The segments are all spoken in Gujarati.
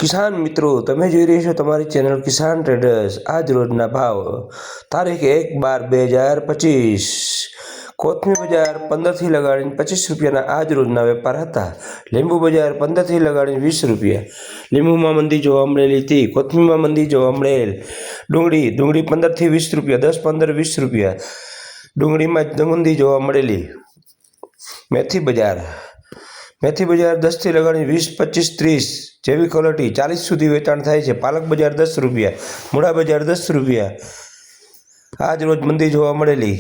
કિસાન મિત્રો, તમે જોઈ રહ્યા છો તમારી ચેનલ કિસાન ટ્રેડર્સ। આજ રોજના ભાવ તારીખ 1/12/2025 કોથમી બજાર 15 થી લગાડીને 25 રૂપિયાના આજ રોજના વેપાર હતા। લીંબુ બજાર 15 થી લગાડીને 20 રૂપિયા। લીંબુમાં મંદી જોવા મળેલી હતી। કોથમીમાં મંદી જોવા મળેલ। ડુંગળી 15 થી 20 રૂપિયા, 10, 15, 20 રૂપિયા ડુંગળીમાં મંદી જોવા મળેલી। મેથી બજાર 10 થી લગાડીને 20, 25, 30 જેવી ક્વોલિટી 40 સુધી વેચાણ થાય છે। પાલક બજાર 10 રૂપિયા, મૂળા બજાર 10 રૂપિયા આજ રોજ મંદી જોવા મળેલી।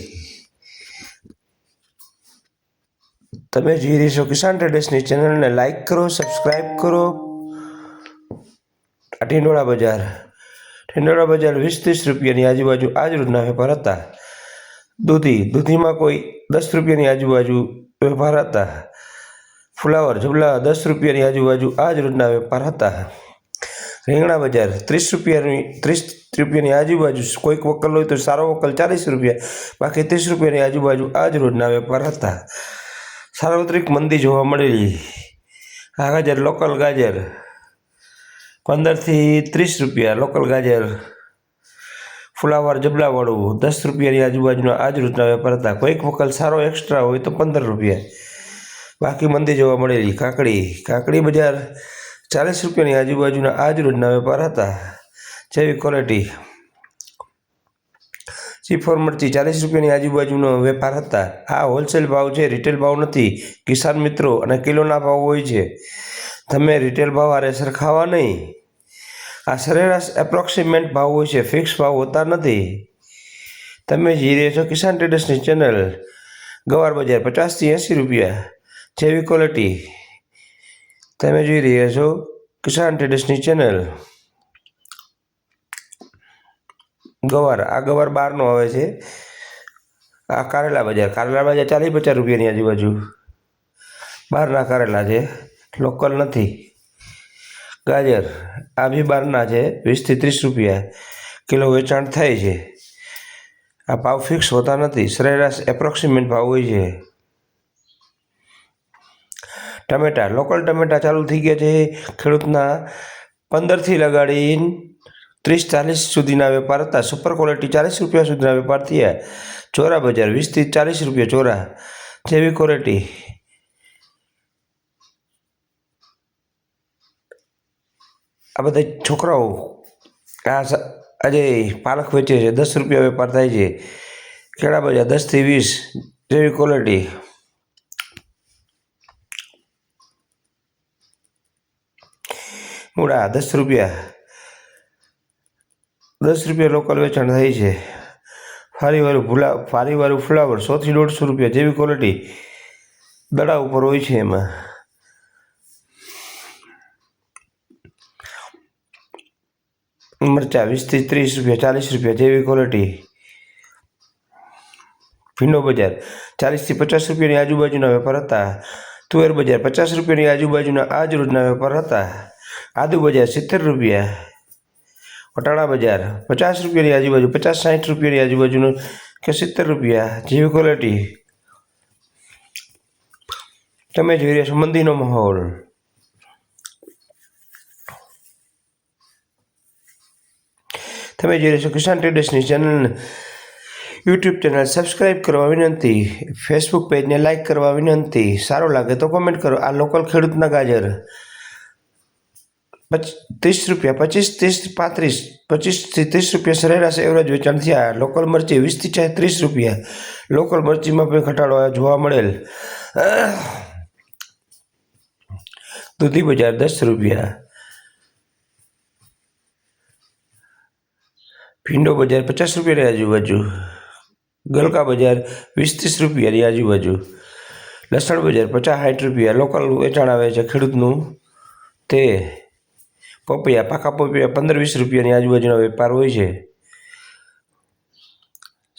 તમે જોઈ રહ્યા છો કિસાન ટ્રેડર્સની ચેનલને લાઈક કરો, સબસ્ક્રાઈબ કરો। ટીંડોળા બજાર 20-30 રૂપિયાની આજુબાજુ આજ રોજના વેપાર હતા। દૂધીમાં કોઈ 10 રૂપિયાની આજુબાજુ વેપાર હતા। ફુલાવર જબલા 10 રૂપિયાની આજુબાજુ આજ રોજના વેપાર હતા। રીંગણા બજાર 30 રૂપિયાની આજુબાજુ, કોઈક વકલ હોય તો સારો વકલ 40 રૂપિયા, બાકી 30 રૂપિયાની આજુબાજુ આજ રોજના વેપાર હતા। સાર્વત્રિક મંદી જોવા મળેલી। આ ગાજર લોકલ ગાજર 15 થી 30 રૂપિયા લોકલ ગાજર। ફુલાવર જબલાવાળું 10 રૂપિયાની આજુબાજુના આજ રોજના વેપાર હતા। કોઈક વકલ સારો એક્સ્ટ્રા હોય તો 15 રૂપિયા, બાકી મંદી જોવા મળેલી। કાકડી બજાર 40 રૂપિયાની આજુબાજુના આજ રોજના વેપાર હતા। જેવી ક્વોલિટી C4 મરચી 40 રૂપિયાની આજુબાજુનો વેપાર હતા। આ હોલસેલ ભાવ છે, રિટેલ ભાવ નથી કિસાન મિત્રો, અને કિલોના ભાવ હોય છે। તમે રિટેલ ભાવ આરે સરખાવા નહીં। આ સરેરાશ એપ્રોક્સિમેટ ભાવ હોય છે, ફિક્સ ભાવ હોતા નથી। તમે જોઈ રહ્યા છો કિસાન ટ્રેડર્સની ચેનલ। ગવાર બજાર 50 થી 80 રૂપિયા જેવી ક્વોલિટી તમે જોઈ રહ્યા છો કિસાન ટ્રેડર્સની ચેનલ। ગવાર બહારનો આવે છે। આ કારેલા બજાર 40-50 રૂપિયાની આજુબાજુ બહારના કારેલા છે, લોકલ નથી। ગાજર આ બી બહારના છે, 20 થી 30 રૂપિયા કિલો વેચાણ થાય છે। આ ભાવ ફિક્સ હોતા નથી, સરેરાશ એપ્રોક્સિમેટ ભાવ હોય છે। ટમેટા લોકલ ટમેટા ચાલુ થઈ ગયા છે ખેડૂતના 15 થી લગાડીને 30-40 સુધીના વેપાર હતા। સુપર ક્વોલિટી 40 રૂપિયા સુધીના વેપાર થયા। ચોરા બજાર 20 થી 40 રૂપિયા ચોરા જેવી ક્વોલિટી। આ બધા છોકરાઓ આજે પાલક વેચે છે, 10 રૂપિયા વેપાર થાય છે। કેળા બજાર 10 થી 20 જેવી ક્વોલિટી। મૂળા 10 રૂપિયા લોકલ વેચાણ થાય છે। ફારીવાળું ફ્લાવર 100 થી 150 રૂપિયા જેવી ક્વોલિટી દડા ઉપર હોય છે। એમાં મરચા 20 થી 30 રૂપિયા, 40 રૂપિયા જેવી ક્વોલિટી। ભીંડો બજાર 40 થી 50 રૂપિયાની આજુબાજુના વેપાર હતા। તુવેર બજાર 50 રૂપિયાની આજુબાજુના આજ રોજના વેપાર હતા। આદુ બજાર 70 રૂપિયા। વટાણા બજાર 50 રૂપિયાની આજુબાજુ, 50-60 રૂપિયાની આજુબાજુનું કે 70 રૂપિયા જેવી ક્વોલિટી। તમે જોઈ રહ્યા છો મંદીનો માહોલ। તમે જોઈ રહ્યા છો કિસાન ટ્રેડર્સની ચેનલ। યુટ્યુબ ચેનલ સબસ્ક્રાઈબ કરવા વિનંતી। ફેસબુક પેજને લાઈક કરવા વિનંતી। સારું લાગે તો કોમેન્ટ કરો। આ લોકલ ખેડૂતના ગાજર 30 રૂપિયા, 25 થી 30 રૂપિયા સરેરાશ એવરેજ વેચાણ થયા। લોકલ મરચી 20 થી 30 રૂપિયા, લોકલ મરચીમાં પણ ઘટાડો જોવા મળેલ। દૂધી બજાર 10 રૂપિયા। ભીંડો બજાર 50 રૂપિયાની આજુબાજુ। ગલકા બજાર 20-30 રૂપિયાની આજુબાજુ। લસણ બજાર 50-60 રૂપિયા લોકલ વેચાણ આવે છે ખેડૂતનું તે। પપૈયા પાકા પપૈયા 15-20 રૂપિયાની આજુબાજુનો વેપાર હોય છે,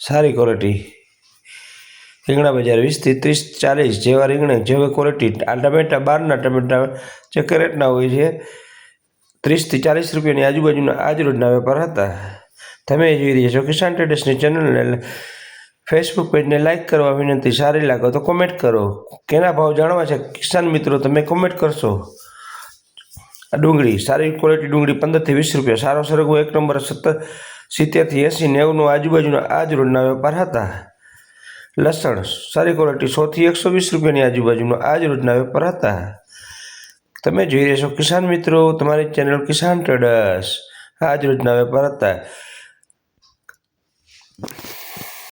સારી ક્વોલિટી। રીંગણા બજાર 20 થી 30-40 જેવા રીંગણા જેવી ક્વોલિટી। આ ટમેટા બહારના ટમેટા જે કેરેટના હોય છે, 30 થી 40 રૂપિયાની આજુબાજુના આજ રોજના વેપાર હતા। તમે જોઈ રહ્યા છો કિસાન ટ્રેડર્સની ચેનલને। ફેસબુક પેજને લાઈક કરવા વિનંતી। સારી લાગે તો કોમેન્ટ કરો। કેના ભાવ જાણવા છે કિસાન મિત્રો, તમે કોમેન્ટ કરશો। આ ડુંગળી સારી ક્વોલિટી ડુંગળી 15 થી 20 રૂપિયા. સારો સરગવો 1 નંબર 70 થી 80 90 આજુબાજુના આ જ રોજના વેપાર હતા. લસણ સારી ક્વોલિટી 100 થી 120 રૂપિયાની આજુબાજુનો આ જ રોજના વેપાર હતા. તમે જોઈ રહ્યા છો કિસાન મિત્રો, તમારી ચેનલ કિસાન ટ્રેડર્સ. આ જ રોજના વેપાર હતા.